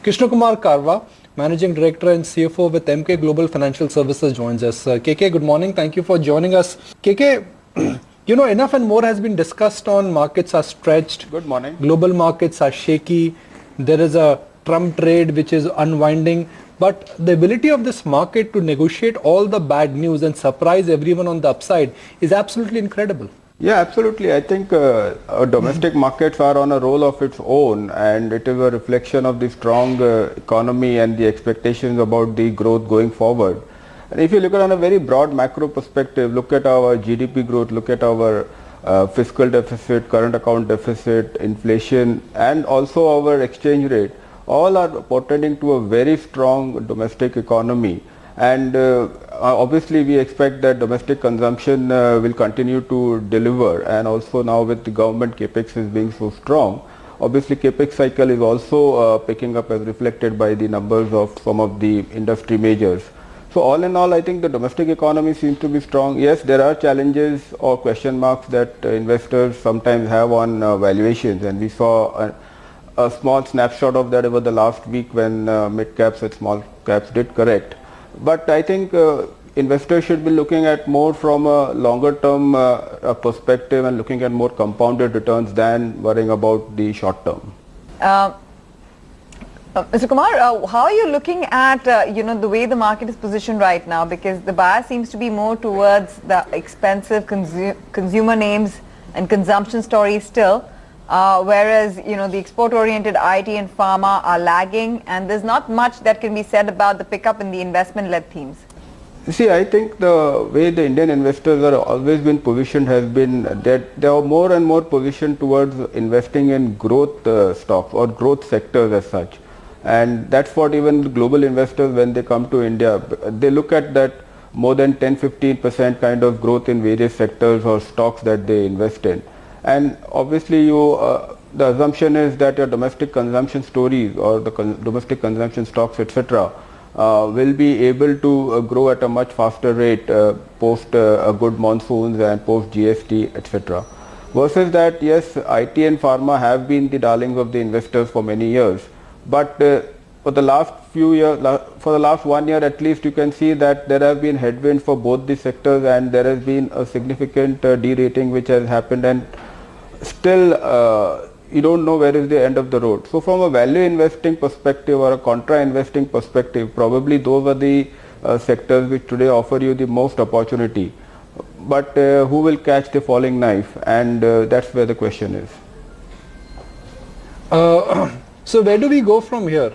Krishna Kumar Karwa, Managing Director and CFO with Emkay Global Financial Services joins us. KK, good morning. Thank you for joining us. KK, enough and more has been discussed on markets are stretched. Good morning. Global markets are shaky. There is a Trump trade which is unwinding. But the ability of this market to negotiate all the bad news and surprise everyone on the upside is absolutely incredible. Yeah, absolutely. I think our domestic markets are on a roll of its own, and it is a reflection of the strong economy and the expectations about the growth going forward. And if you look at on a very broad macro perspective, look at our GDP growth, look at our fiscal deficit, current account deficit, inflation, and also our exchange rate, all are portending to a very strong domestic economy. And obviously we expect that domestic consumption will continue to deliver, and also now with the government capex is being so strong, obviously capex cycle is also picking up as reflected by the numbers of some of the industry majors. So all in all, I think the domestic economy seems to be strong. Yes, there are challenges or question marks that investors sometimes have on valuations, and we saw a small snapshot of that over the last week when mid caps and small caps did correct. But I think investors should be looking at more from a longer term perspective and looking at more compounded returns than worrying about the short term. Mr. Kumar, how are you looking at the way the market is positioned right now? Because the bias seems to be more towards the expensive consumer names and consumption stories still. Whereas the export-oriented IT and pharma are lagging, and there's not much that can be said about the pickup in the investment-led themes. See, I think the way the Indian investors are always been positioned has been that they are more and more positioned towards investing in growth stocks or growth sectors as such, and that's what even global investors, when they come to India, they look at that more than 10-15% kind of growth in various sectors or stocks that they invest in. And obviously the assumption is that your domestic consumption stories or the domestic consumption stocks, etc., will be able to grow at a much faster rate post a good monsoons and post GST, etc. Versus that, yes, IT and pharma have been the darlings of the investors for many years, but for the last few years, for the last 1 year at least, you can see that there have been headwinds for both the sectors, and there has been a significant derating which has happened, and still you don't know where is the end of the road. So from a value investing perspective or a contra investing perspective, probably those are the sectors which today offer you the most opportunity, but who will catch the falling knife, and that's where the question is. So where do we go from here?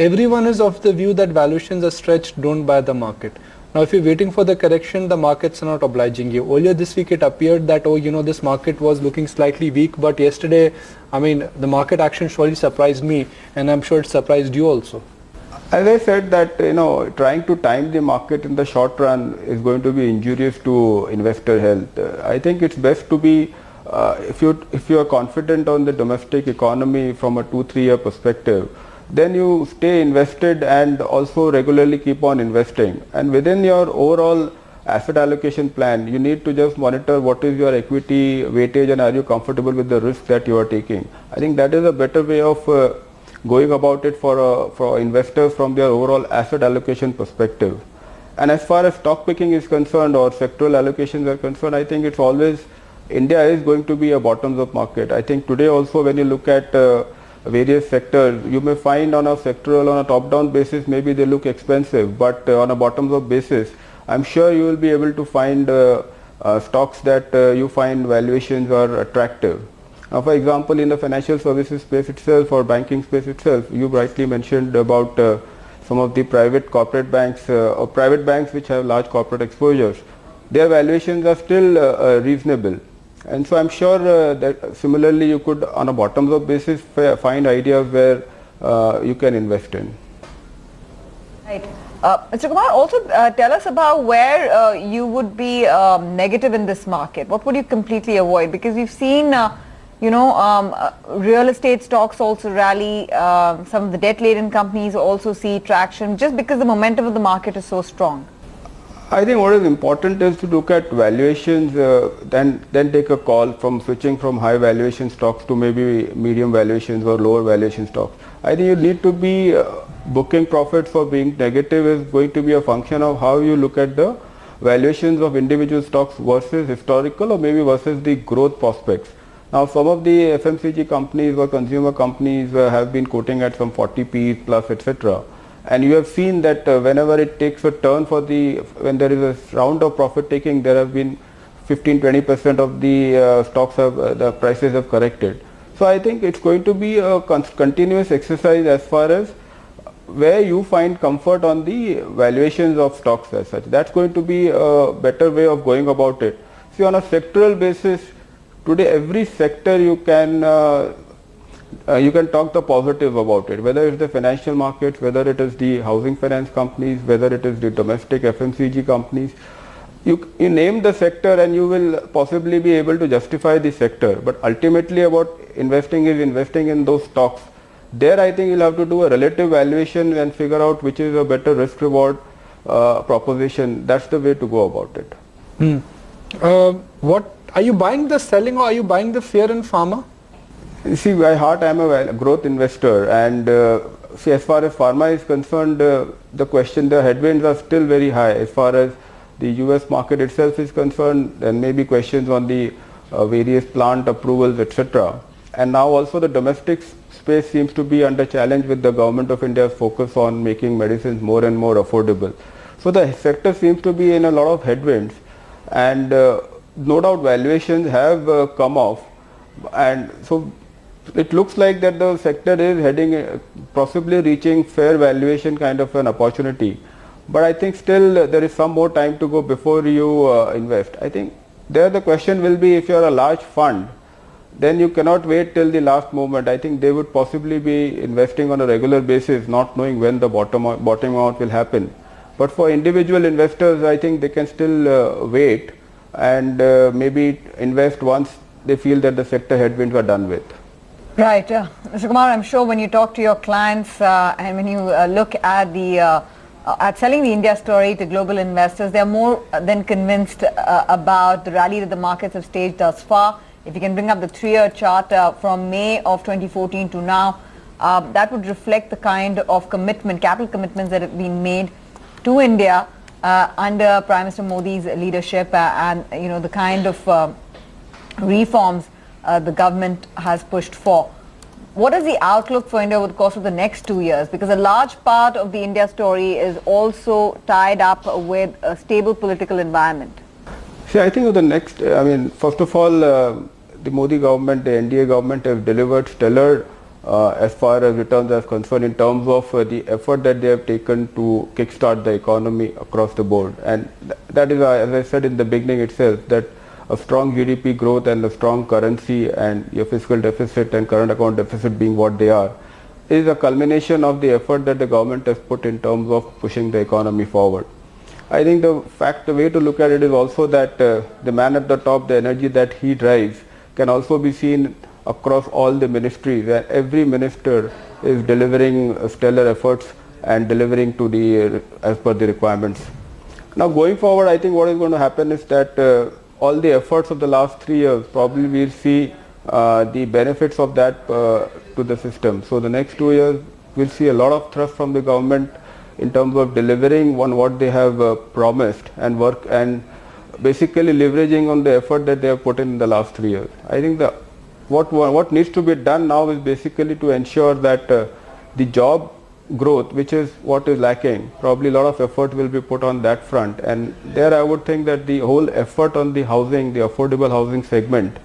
Everyone is of the view that valuations are stretched, don't buy the market. Now, if you're waiting for the correction, the markets are not obliging you. Earlier this week, it appeared that, this market was looking slightly weak. But yesterday, the market action surely surprised me, and I'm sure it surprised you also. As I said that, trying to time the market in the short run is going to be injurious to investor health. I think it's best to be, if you are confident on the domestic economy from a 2-3 year perspective, then you stay invested and also regularly keep on investing. And within your overall asset allocation plan, you need to just monitor what is your equity weightage and are you comfortable with the risk that you are taking. I think that is a better way of going about it for investors from their overall asset allocation perspective. And as far as stock picking is concerned or sectoral allocations are concerned, I think it's always, India is going to be a bottoms up market. I think today also when you look at various sectors, you may find on a sectoral, on a top-down basis, maybe they look expensive, but on a bottoms-up basis, I'm sure you will be able to find stocks that you find valuations are attractive. Now, for example, in the financial services space itself or banking space itself, you rightly mentioned about some of the private corporate banks or private banks which have large corporate exposures. Their valuations are still reasonable. And so I'm sure that similarly you could on a bottoms up basis find ideas where you can invest in. Right. Mr. Kumar, also tell us about where you would be negative in this market. What would you completely avoid? Because we've seen real estate stocks also rally, some of the debt laden companies also see traction just because the momentum of the market is so strong. I think what is important is to look at valuations, then take a call from switching from high valuation stocks to maybe medium valuations or lower valuation stocks. I think you need to be booking profits for being negative is going to be a function of how you look at the valuations of individual stocks versus historical or maybe versus the growth prospects. Now some of the FMCG companies or consumer companies have been quoting at some 40 P plus etc. And you have seen that whenever it takes a turn when there is a round of profit taking, there have been 15-20% of the stocks the prices have corrected. So I think it's going to be a continuous exercise as far as where you find comfort on the valuations of stocks as such. That's going to be a better way of going about it. See, on a sectoral basis, today every sector you can talk the positive about it, whether it's the financial markets, whether it is the housing finance companies, whether it is the domestic FMCG companies. You name the sector and you will possibly be able to justify the sector, but ultimately about investing is investing in those stocks. There I think you'll have to do a relative valuation and figure out which is a better risk reward proposition. That's the way to go about it. What are you buying, the selling, or are you buying the fear in pharma? You see, by heart I am a growth investor, and see, as far as pharma is concerned, the headwinds are still very high. As far as the US market itself is concerned, there may be questions on the various plant approvals, etc. And now also the domestic space seems to be under challenge with the government of India's focus on making medicines more and more affordable. So the sector seems to be in a lot of headwinds, and no doubt valuations have come off, and so it looks like that the sector is heading, possibly reaching fair valuation kind of an opportunity. But I think still there is some more time to go before you invest. I think there the question will be, if you are a large fund, then you cannot wait till the last moment. I think they would possibly be investing on a regular basis, not knowing when the bottom out will happen. But for individual investors, I think they can still wait and maybe invest once they feel that the sector headwinds are done with. Right. Mr. Kumar, I'm sure when you talk to your clients and when you look at at selling the India story to global investors, they're more than convinced about the rally that the markets have staged thus far. If you can bring up the 3-year chart from May of 2014 to now, that would reflect the kind of capital commitments that have been made to India under Prime Minister Modi's leadership, and the kind of reforms the government has pushed for. What is the outlook for India over the course of the next 2 years? Because a large part of the India story is also tied up with a stable political environment. See, I think first of all, the Modi government, the NDA government have delivered stellar as far as returns are concerned in terms of the effort that they have taken to kickstart the economy across the board. And that is, as I said in the beginning itself, that a strong GDP growth and a strong currency and your fiscal deficit and current account deficit being what they are, is a culmination of the effort that the government has put in terms of pushing the economy forward. I think the way to look at it is also that the man at the top, the energy that he drives, can also be seen across all the ministries, where every minister is delivering stellar efforts and delivering to as per the requirements. Now going forward, I think what is going to happen is that all the efforts of the last 3 years, probably we'll see the benefits of that to the system. So the next 2 years we'll see a lot of thrust from the government in terms of delivering on what they have promised and work, and basically leveraging on the effort that they have put in the last 3 years. I think what needs to be done now is basically to ensure that the job growth, which is what is lacking, probably a lot of effort will be put on that front, and there I would think that the whole effort on the housing, the affordable housing segment,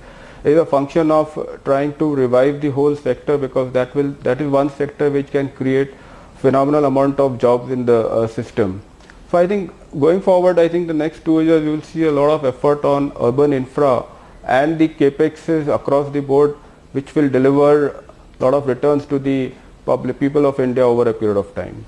is a function of trying to revive the whole sector, because that is one sector which can create phenomenal amount of jobs in the system. So I think going forward, I think the next 2 years you will see a lot of effort on urban infra and the capexes across the board, which will deliver a lot of returns to the people of India over a period of time.